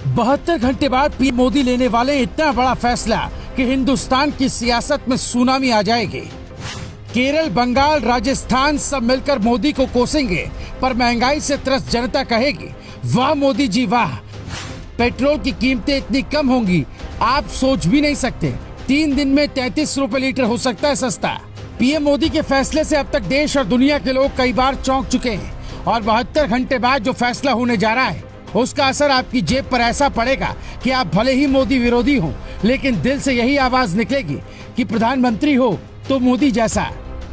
72 घंटे बाद पीएम मोदी लेने वाले इतना बड़ा फैसला कि हिंदुस्तान की सियासत में सुनामी आ जाएगी। केरल, बंगाल, राजस्थान सब मिलकर मोदी को कोसेंगे, पर महंगाई से त्रस्त जनता कहेगी वाह मोदी जी वाह। पेट्रोल की कीमतें इतनी कम होंगी आप सोच भी नहीं सकते। 3 दिन में 33 रुपए लीटर हो सकता है सस्ता। पीएम मोदी के फैसले से अब तक देश और दुनिया के लोग कई बार चौंक चुके हैं और 72 घंटे बाद जो फैसला होने जा रहा है उसका असर आपकी जेब पर ऐसा पड़ेगा कि आप भले ही मोदी विरोधी हो, लेकिन दिल से यही आवाज निकलेगी कि प्रधानमंत्री हो तो मोदी जैसा।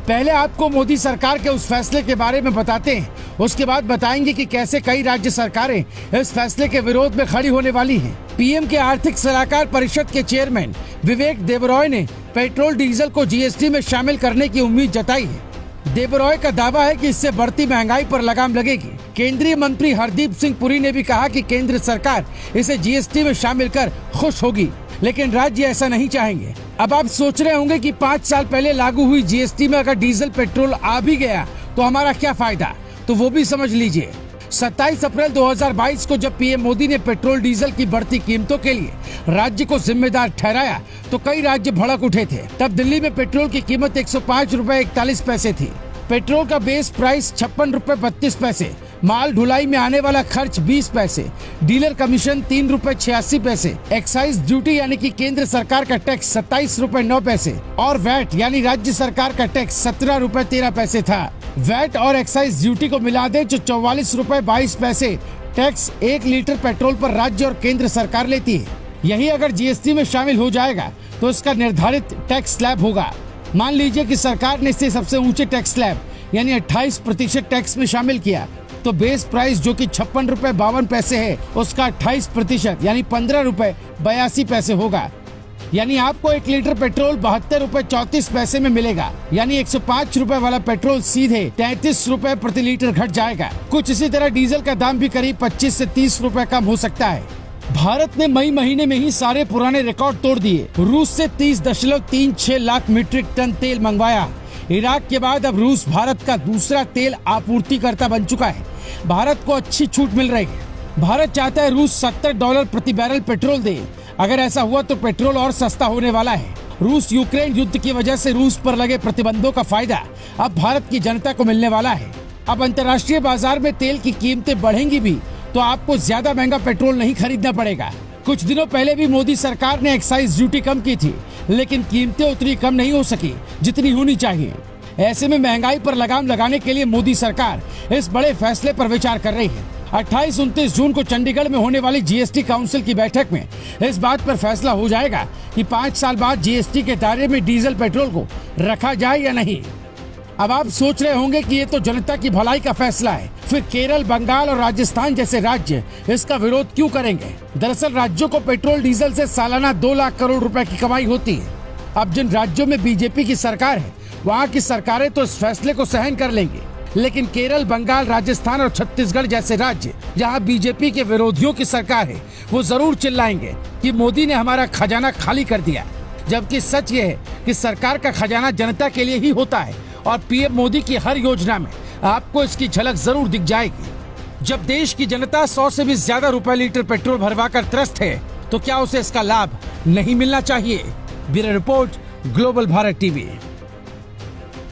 पहले आपको मोदी सरकार के उस फैसले के बारे में बताते हैं, उसके बाद बताएंगे कि कैसे कई राज्य सरकारें इस फैसले के विरोध में खड़ी होने वाली हैं। पीएम के आर्थिक सलाहकार परिषद के चेयरमैन विवेक देबरॉय ने पेट्रोल डीजल को जीएसटी में शामिल करने की उम्मीद जताई है। देबरॉय का दावा है कि इससे बढ़ती महंगाई पर लगाम लगेगी। केंद्रीय मंत्री हरदीप सिंह पुरी ने भी कहा कि केंद्र सरकार इसे जीएसटी में शामिल कर खुश होगी, लेकिन राज्य ऐसा नहीं चाहेंगे। अब आप सोच रहे होंगे कि 5 साल पहले लागू हुई जीएसटी में अगर डीजल पेट्रोल आ भी गया तो हमारा क्या फायदा, तो वो भी समझ लीजिए। 27 अप्रैल 2022 को जब पीएम मोदी ने पेट्रोल डीजल की बढ़ती कीमतों के लिए राज्य को जिम्मेदार ठहराया तो कई राज्य भड़क उठे थे। तब दिल्ली में पेट्रोल की कीमत 105 रुपए 41 पैसे थी। पेट्रोल का बेस प्राइस 56 रुपए 32 पैसे, माल ढुलाई में आने वाला खर्च 20 पैसे, डीलर कमीशन 3 रुपए 86 पैसे, एक्साइज ड्यूटी यानी कि केंद्र सरकार का टैक्स 27 रुपए 9 पैसे और वैट यानी राज्य सरकार का टैक्स 17 रुपए 13 पैसे था। वैट और एक्साइज ड्यूटी को मिला दे जो 44 रुपए 22 पैसे टैक्स 1 लीटर पेट्रोल पर राज्य और केंद्र सरकार लेती है। यही अगर जीएसटी में शामिल हो जाएगा तो इसका निर्धारित टैक्स स्लैब होगा। मान लीजिए कि सरकार ने इसे सबसे ऊंचे टैक्स स्लैब यानी 28% टैक्स में शामिल किया, तो बेस प्राइस जो कि 56 रुपए 52 पैसे है उसका 28% यानी 15 रुपए 82 पैसे होगा। यानी आपको 1 लीटर पेट्रोल 72 रुपए 34 पैसे में मिलेगा। यानी 105 रुपए वाला पेट्रोल सीधे 33 रुपए प्रति लीटर घट जाएगा। कुछ इसी तरह डीजल का दाम भी करीब 25 से 30 रुपए कम हो सकता है। भारत ने मई महीने में ही सारे पुराने रिकॉर्ड तोड़ दिए। रूस से 30.36 लाख मीट्रिक टन तेल मंगवाया। इराक के बाद अब रूस भारत का दूसरा तेल आपूर्तिकर्ता बन चुका है। भारत को अच्छी छूट मिल रही है। भारत चाहता है रूस $70 प्रति बैरल पेट्रोल दे। अगर ऐसा हुआ तो पेट्रोल और सस्ता होने वाला है। रूस यूक्रेन युद्ध की वजह से रूस पर लगे प्रतिबंधों का फायदा अब भारत की जनता को मिलने वाला है। अब अंतर्राष्ट्रीय बाजार में तेल की कीमतें बढ़ेंगी भी तो आपको ज्यादा महंगा पेट्रोल नहीं खरीदना पड़ेगा। कुछ दिनों पहले भी मोदी सरकार ने एक्साइज ड्यूटी कम की थी, लेकिन कीमतें उतनी कम नहीं हो सकी जितनी होनी चाहिए। ऐसे में महंगाई पर लगाम लगाने के लिए मोदी सरकार इस बड़े फैसले पर विचार कर रही है। 28-29 जून को चंडीगढ़ में होने वाली जीएसटी काउंसिल की बैठक में इस बात पर फैसला हो जाएगा कि 5 साल बाद जीएसटी के दायरे में डीजल पेट्रोल को रखा जाए या नहीं। अब आप सोच रहे होंगे कि ये तो जनता की भलाई का फैसला है, फिर केरल, बंगाल और राजस्थान जैसे राज्य इसका विरोध क्यों करेंगे? दरअसल राज्यों को पेट्रोल डीजल से सालाना 2 लाख करोड़ रुपए की कमाई होती है। अब जिन राज्यों में बीजेपी की सरकार है वहाँ की सरकारें तो इस फैसले को सहन कर लेंगी, लेकिन केरल, बंगाल, राजस्थान और छत्तीसगढ़ जैसे राज्य जहाँ बीजेपी के विरोधियों की सरकार है वो जरूर चिल्लाएंगे कि मोदी ने हमारा खजाना खाली कर दिया। जबकि सच ये है कि सरकार का खजाना जनता के लिए ही होता है और पीएम मोदी की हर योजना में आपको इसकी झलक जरूर दिख जाएगी। जब देश की जनता 100 से भी ज्यादा रुपए लीटर पेट्रोल भरवाकर त्रस्त है तो क्या उसे इसका लाभ नहीं मिलना चाहिए? Bureau report, global Bharat TV.